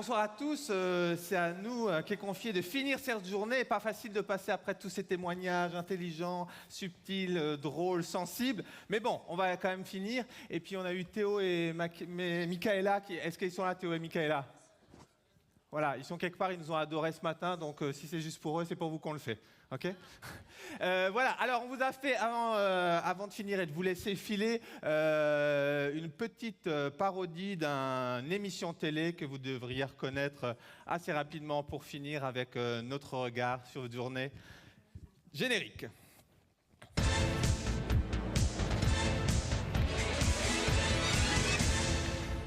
Bonsoir à tous, c'est à nous qu'est confié de finir cette journée. Pas facile de passer après tous ces témoignages intelligents, subtils, drôles, sensibles. Mais bon, on va quand même finir. Et puis on a eu Théo et Michaela. Est-ce qu'ils sont là, Théo et Michaela? Voilà, ils sont quelque part, ils nous ont adorés ce matin. Donc si c'est juste pour eux, c'est pour vous qu'on le fait. Ok? Voilà, alors on vous a fait, avant de finir et de vous laisser filer, une petite parodie d'une émission télé que vous devriez reconnaître assez rapidement pour finir avec notre regard sur votre journée. Générique.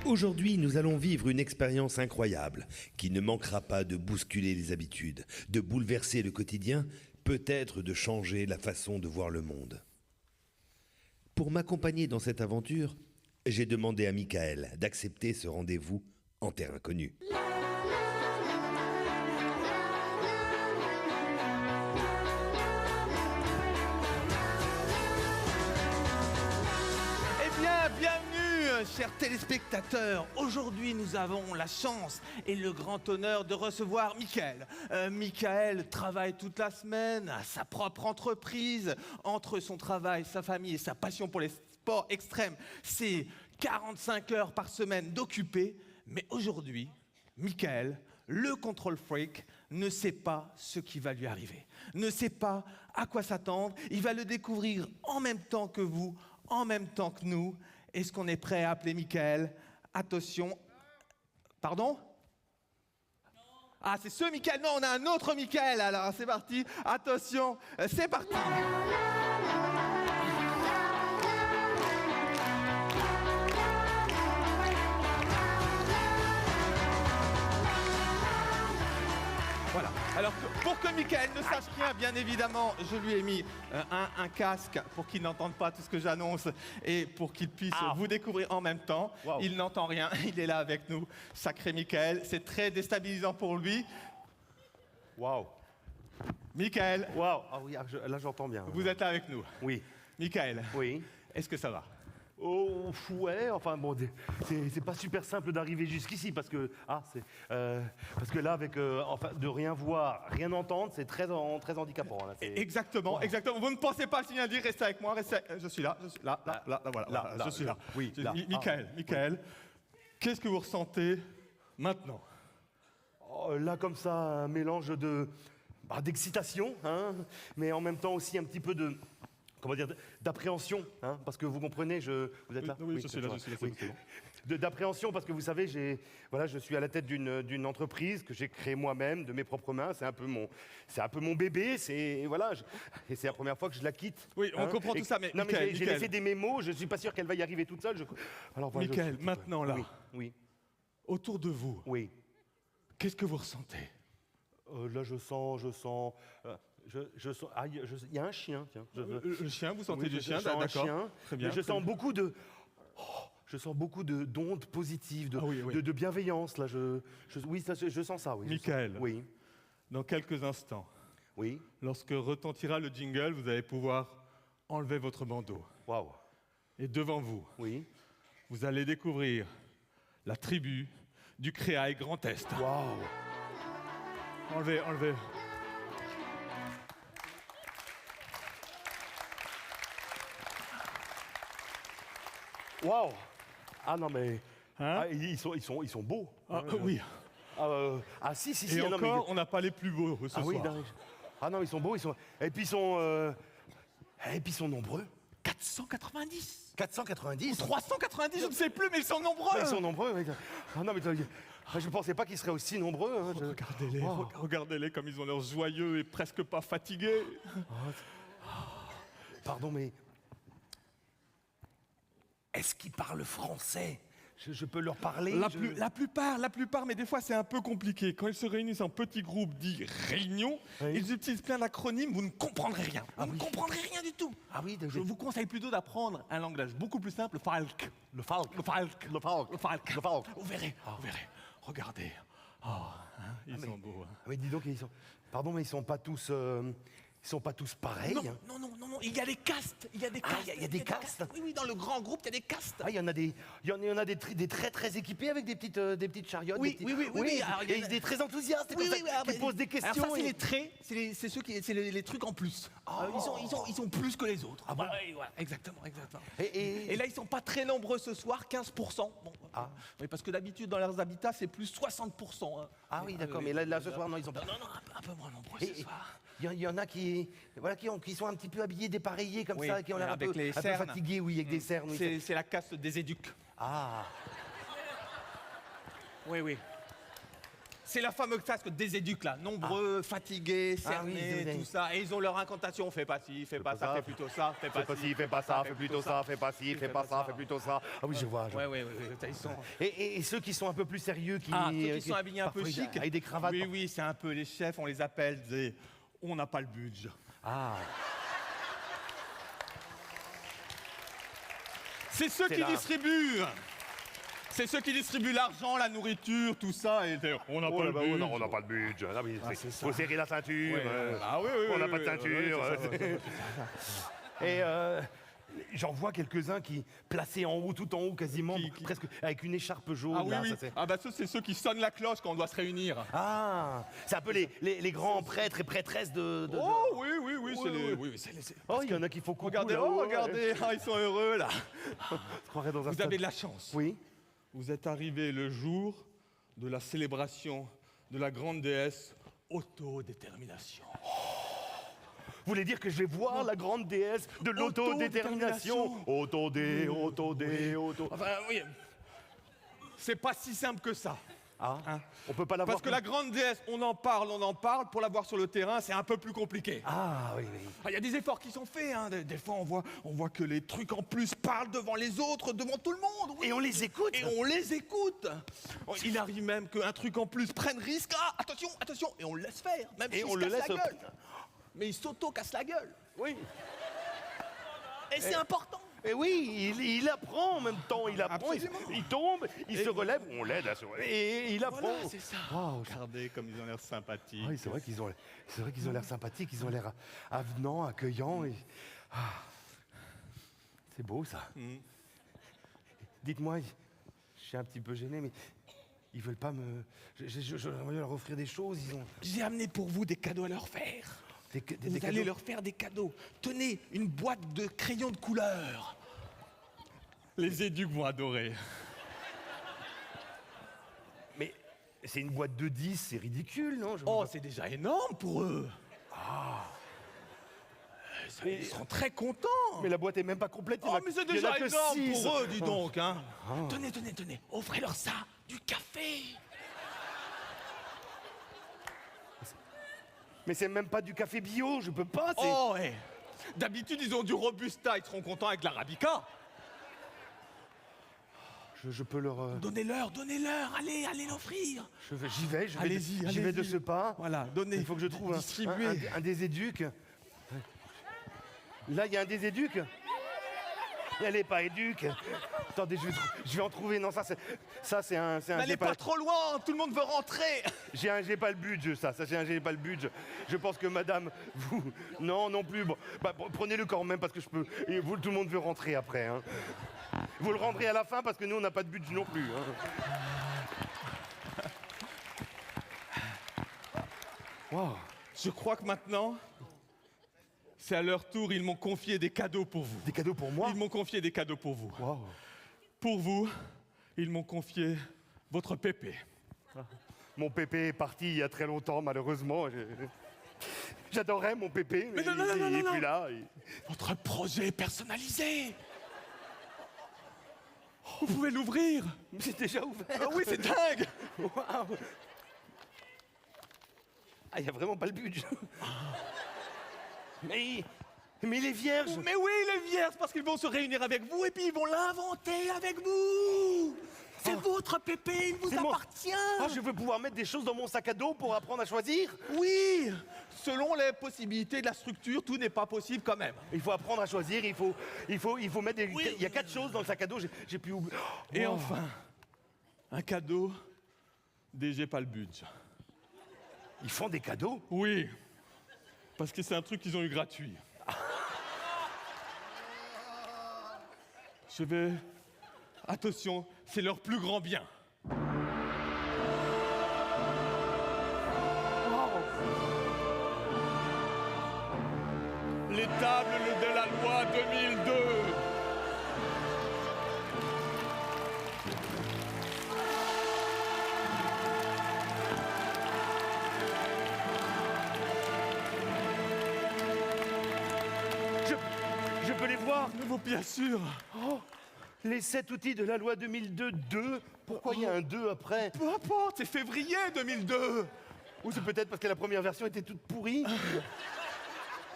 Aujourd'hui, nous allons vivre une expérience incroyable qui ne manquera pas de bousculer les habitudes, de bouleverser le quotidien, peut-être de changer la façon de voir le monde. Pour m'accompagner dans cette aventure, j'ai demandé à Michael d'accepter ce rendez-vous en terre inconnue. Eh bien, bienvenue, chers téléspectateurs. Aujourd'hui, nous avons la chance et le grand honneur de recevoir Michael. Michael travaille toute la semaine à sa propre entreprise. Entre son travail, sa famille et sa passion pour les sports extrêmes, c'est 45 heures par semaine d'occupé. Mais aujourd'hui, Michael, le control freak, ne sait pas ce qui va lui arriver, ne sait pas à quoi s'attendre. Il va le découvrir en même temps que vous, en même temps que nous. Est-ce qu'on est prêt à appeler Michael? Attention. Pardon? Ah, c'est ce Michael? Non, on a un autre Michael, alors c'est parti. Attention, c'est parti. Voilà. Alors, pour que Michael ne sache rien, bien évidemment, je lui ai mis un casque pour qu'il n'entende pas tout ce que j'annonce et pour qu'il puisse vous découvrir en même temps. Wow. Il n'entend rien, il est là avec nous. Sacré Michael, c'est très déstabilisant pour lui. Waouh. Michael. Waouh. Ah oui, là j'entends bien. Vous êtes là avec nous. Oui. Michael. Oui. Est-ce que ça va? Oh ouais, enfin bon, c'est pas super simple d'arriver jusqu'ici parce que là avec de rien voir, rien entendre, c'est très handicapant. Là, exactement, exactement. Vous ne pensez pas si bien dire, restez avec moi, je suis là, voilà, je suis là. Oui. Michael, qu'est-ce que vous ressentez maintenant? Là comme ça, un mélange d'excitation, hein, mais en même temps aussi un petit peu d'appréhension, hein, parce que vous comprenez, vous êtes là? Oui, je suis là. Oui. D'appréhension, parce que vous savez, je suis à la tête d'une entreprise que j'ai créée moi-même, de mes propres mains. C'est un peu mon bébé. Et c'est la première fois que je la quitte. Oui, on comprend tout ça, mais non, mais j'ai laissé des mémos. Je suis pas sûr qu'elle va y arriver toute seule. Alors, voilà, Michael, maintenant là, oui, autour de vous, oui. Qu'est-ce que vous ressentez? Là, je sens. Ah, il y a un chien, tiens. Le chien, vous sentez du chien? D'accord. Un chien. Très bien. Je sens beaucoup d'ondes positives, de bienveillance. Là, je sens ça. Oui. Michael. Oui. Dans quelques instants. Oui. Lorsque retentira le jingle, vous allez pouvoir enlever votre bandeau. Waouh. Et devant vous, oui, vous allez découvrir la tribu du Créail Grand Est. Waouh. Enlevez. Waouh. Ah non mais hein? Ils sont beaux. Oui. Si. Et encore, on n'a pas les plus beaux ce soir. Oui, non, ils sont beaux, et puis ils sont nombreux. 490 490 ou 390, je ne sais plus, mais ils sont nombreux. Ils sont nombreux. Oui. Ah non mais je pensais pas qu'ils seraient aussi nombreux. Hein, Regardez-les, regardez-les comme ils ont l'air joyeux et presque pas fatigués. Pardon, mais est-ce qu'ils parlent français? Je peux leur parler? La plupart, mais des fois c'est un peu compliqué. Quand ils se réunissent en petits groupes dits réunions, ils utilisent plein d'acronymes, vous ne comprendrez rien. Vous ne comprendrez rien du tout. Ah oui, je vous conseille plutôt d'apprendre un langage beaucoup plus simple, le falk. Vous verrez. Regardez. Ils sont beaux. Hein. Oui, dis donc, pardon, mais ils sont pas tous Ils sont pas tous pareils. Non, hein. non, il y a des castes. Il y a des castes. il y a des castes. Oui, dans le grand groupe, il y a des castes. Ah, il y en a des très très équipés avec des petites chariotes. Oui, des petits- oui. Alors, il y en a- des très enthousiastes. C'est pour ça qu'ils posent des questions. Alors ça, c'est et- les traits, c'est ceux qui, c'est les trucs en plus. Ils sont plus que les autres. bon Ouais, voilà, exactement. Et Et là, ils sont pas très nombreux ce soir, 15%. Bon, oui, parce que d'habitude, dans leurs habitats, c'est plus 60%. Hein. Ah oui, d'accord, mais là ce soir, non, ils ont pas. Non, un peu moins nombreux Et- ce soir. Il y en a qui sont un petit peu habillés, dépareillés comme Oui, ça, qui ont l'air un avec peu, les un peu cernes. fatigués, oui, avec des cernes. Oui, C'est la caste des éduques. Ah, Oui. C'est la fameuse caste des éduques, là. Nombreux, fatigués, cernés, oui, tout ça. Et ils ont leur incantation. Fais pas ci, fais pas ça, fais plutôt ça, fais fais pas ci, fais pas ça, fais plutôt ça, fais pas ci, fais pas ça, fais plutôt ça. Ah oui, je vois. Oui. Ils sont... Et ceux qui sont un peu plus sérieux, ceux qui sont habillés un peu parfois, chic. avec des cravates. Oui, c'est un peu les chefs, on les appelle des... On n'a pas le budget. Ah, C'est ceux C'est qui là. distribuent. C'est ceux qui distribuent l'argent, la nourriture, tout ça. Et on n'a pas le budget. on n'a pas le budget. Ah oui, c'est ça. faut serrer la ceinture. Ah oui, On n'a pas de oui, ceinture. oui, Et j'en vois quelques-uns qui, placés en haut, tout en haut quasiment, presque avec une écharpe jaune. Ah oui, là, oui. ça, c'est- Ah bah ça, c'est ceux qui sonnent la cloche quand on doit se réunir. Ah, c'est un peu les grands prêtres et prêtresses de... Oh oui, c'est les... oui. Oui, c'est les... Oh, il y en a qui font coucou Regardez, là-haut, ouais. regardez, ils sont heureux là. On se croirait dans un Vous stade. avez de la chance. Oui. Vous êtes arrivé le jour de la célébration de la grande déesse autodétermination. Vous voulez dire que je vais voir la grande déesse de l'autodétermination? Autodé. Enfin, oui. C'est pas si simple que ça. Ah, Hein. on peut pas la voir. Parce que la grande déesse, on en parle. Pour la voir sur le terrain, c'est un peu plus compliqué. Ah, oui. Il y a des efforts qui sont faits. Hein. Des fois, on voit que les trucs en plus parlent devant les autres, devant tout le monde. Oui. Et on les écoute. Et on les écoute. Il arrive même qu'un truc en plus prenne risque. Ah, attention. Et on le laisse faire. Même Et s'il on se le casse la laisse- gueule. Mais il s'auto-casse la gueule. Oui. Et c'est important. Et oui, il apprend en même temps. Il apprend, Absolument. il tombe, il se relève, on l'aide à se relever. Et il apprend. Voilà, c'est ça. Waouh. Regardez comme ils ont l'air sympathiques. Oui, c'est vrai qu'ils ont l'air sympathiques, ils ont l'air avenants, accueillants. Et... Ah. C'est beau ça. Dites-moi, je suis un petit peu gêné, mais ils veulent pas me. J'aimerais leur offrir des choses. Ils ont J'ai amené pour vous des cadeaux à leur faire. des Vous allez cadeaux. leur faire des cadeaux. Tenez, une boîte de crayons de couleur. Les éduques vont adorer. Mais c'est une boîte de 10, c'est ridicule, non? Oh, c'est déjà énorme pour eux. Ils seront très contents. Mais la boîte est même pas complète. il y en Oh, a- mais c'est il y en a déjà que énorme 6. pour eux, dis donc. Hein. Tenez. Offrez-leur ça, du café. Mais c'est même pas du café bio, je peux pas. c'est- Oh, ouais. D'habitude, ils ont du Robusta. Ils seront contents avec l'Arabica. Je peux leur. Donnez-leur. Allez l'offrir. J'y vais, Allez-y, j'y vais de allez-y. ce pas. Voilà, donnez. Il faut que je trouve Distribuez. un des éduques. Là, il y a un des éduques. Elle n'est pas éduque. Attendez, je vais en trouver. Non, ça c'est un. N'allez j'ai pas trop loin, tout le monde veut rentrer. j'ai pas le budget, ça j'ai pas le budget. Je pense que madame, vous. Non plus. Bon, bah, prenez-le quand même parce que je peux. Et vous, tout le monde veut rentrer après. Hein. Vous le rendrez à la fin parce que nous, on n'a pas de budget non plus. Hein. Wow. Je crois que maintenant, c'est à leur tour, ils m'ont confié des cadeaux pour vous. Des cadeaux pour moi? Ils m'ont confié des cadeaux pour vous. Wow. Pour vous, ils m'ont confié votre pépé. Mon pépé est parti il y a très longtemps, malheureusement. J'adorais mon pépé, mais non, il est non. plus là. Votre projet personnalisé. Vous pouvez l'ouvrir. Mais c'est déjà ouvert. Ah oui, c'est dingue. Waouh. Ah, il n'y a vraiment pas le budget. Mais il est vierge. Mais oui, les vierges, parce qu'ils vont se réunir avec vous et puis ils vont l'inventer avec vous. C'est votre pépé, il vous C'est mon- appartient. Ah, je veux pouvoir mettre des choses dans mon sac à dos pour apprendre à choisir. Oui, selon les possibilités de la structure, tout n'est pas possible quand même. Il faut apprendre à choisir, il faut mettre des... Oui. Il y a 4 choses dans le sac à dos, j'ai pu oublier. Et Wow. enfin, un cadeau des J'ai pas le budget. Ils font des cadeaux. Oui, Parce que c'est un truc qu'ils ont eu gratuit. Je vais... Attention, c'est leur plus grand bien. Les tables de la loi 2002. Je peux les voir. Bien sûr. Oh, les 7 outils de la loi 2002-2. Pourquoi il y a un 2 après? Peu importe, c'est février 2002. Ou c'est peut-être parce que la première version était toute pourrie.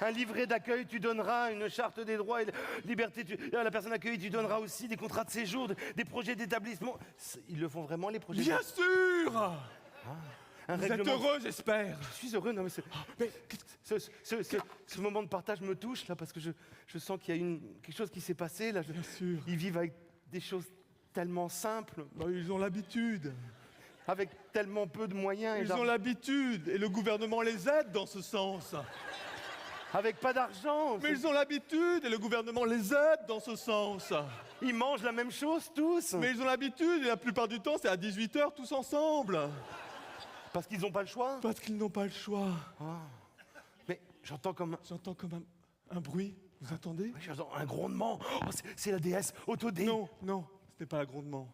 Un livret d'accueil, tu donneras une charte des droits et de liberté. À la personne accueillie, tu donneras aussi des contrats de séjour, des projets d'établissement. Ils le font vraiment, les projets? Bien sûr. Un Vous règlement... êtes heureux, j'espère. Je suis heureux, non mais, ce moment de partage me touche, là, parce que je sens qu'il y a quelque chose qui s'est passé, là. Bien sûr. Ils vivent avec des choses tellement simples, Bah, ils ont l'habitude. avec tellement peu de moyens. Ils ont l'habitude. Et le gouvernement les aide dans ce sens. Avec pas d'argent. Mais ils ont l'habitude et le gouvernement les aide dans ce sens. Ils mangent la même chose, tous. Mais ils ont l'habitude et la plupart du temps, c'est à 18h tous ensemble. Parce qu'ils n'ont pas le choix. Parce qu'ils n'ont pas le choix. Mais j'entends comme... J'entends comme un bruit. Vous entendez? J'entends un grondement. Oh, c'est la déesse Autodé. Non, non, ce n'est pas un grondement.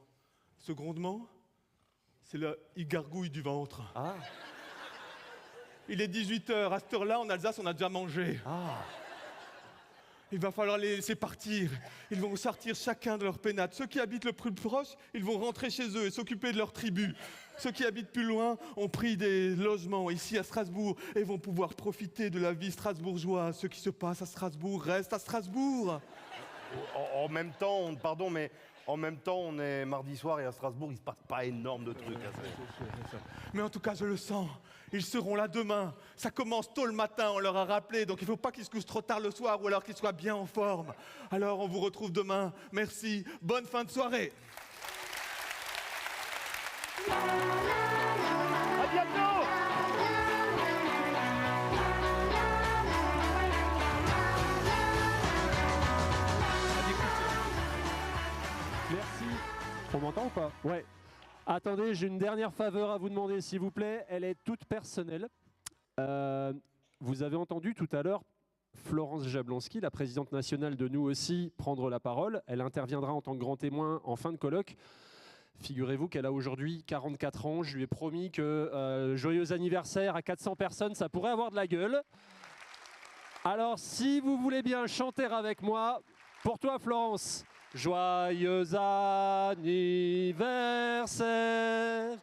Ce grondement, c'est le gargouille du ventre. Ah. Il est 18h. À cette heure-là, en Alsace, on a déjà mangé. Ah. Il va falloir les laisser partir. Ils vont sortir chacun de leur pénate. Ceux qui habitent le plus proche, ils vont rentrer chez eux et s'occuper de leur tribu. Ceux qui habitent plus loin ont pris des logements ici à Strasbourg et vont pouvoir profiter de la vie strasbourgeoise. Ce qui se passe à Strasbourg reste à Strasbourg. En même temps, pardon, mais en même temps, on est mardi soir et à Strasbourg, il se passe pas énorme de trucs. Mais en tout cas, je le sens. Ils seront là demain. Ça commence tôt le matin, on leur a rappelé. Donc il ne faut pas qu'ils se couchent trop tard le soir ou alors qu'ils soient bien en forme. Alors on vous retrouve demain. Merci. Bonne fin de soirée. À bientôt. Merci. On m'entend ou pas? Ouais. Attendez, j'ai une dernière faveur à vous demander, s'il vous plaît. Elle est toute personnelle. Vous avez entendu tout à l'heure Florence Jablonski, la présidente nationale de Nous aussi, prendre la parole. Elle interviendra en tant que grand témoin en fin de colloque. Figurez-vous qu'elle a aujourd'hui 44 ans. Je lui ai promis que joyeux anniversaire à 400 personnes, ça pourrait avoir de la gueule. Alors, si vous voulez bien chanter avec moi, pour toi, Florence. Joyeux anniversaire,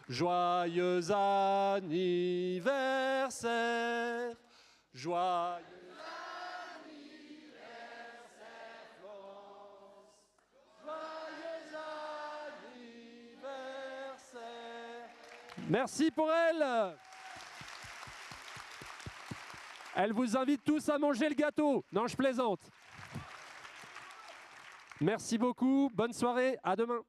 joyeux anniversaire, joyeux anniversaire, Florence, joyeux anniversaire. Merci pour elle. Elle vous invite tous à manger le gâteau. Non, je plaisante. Merci beaucoup, bonne soirée, à demain.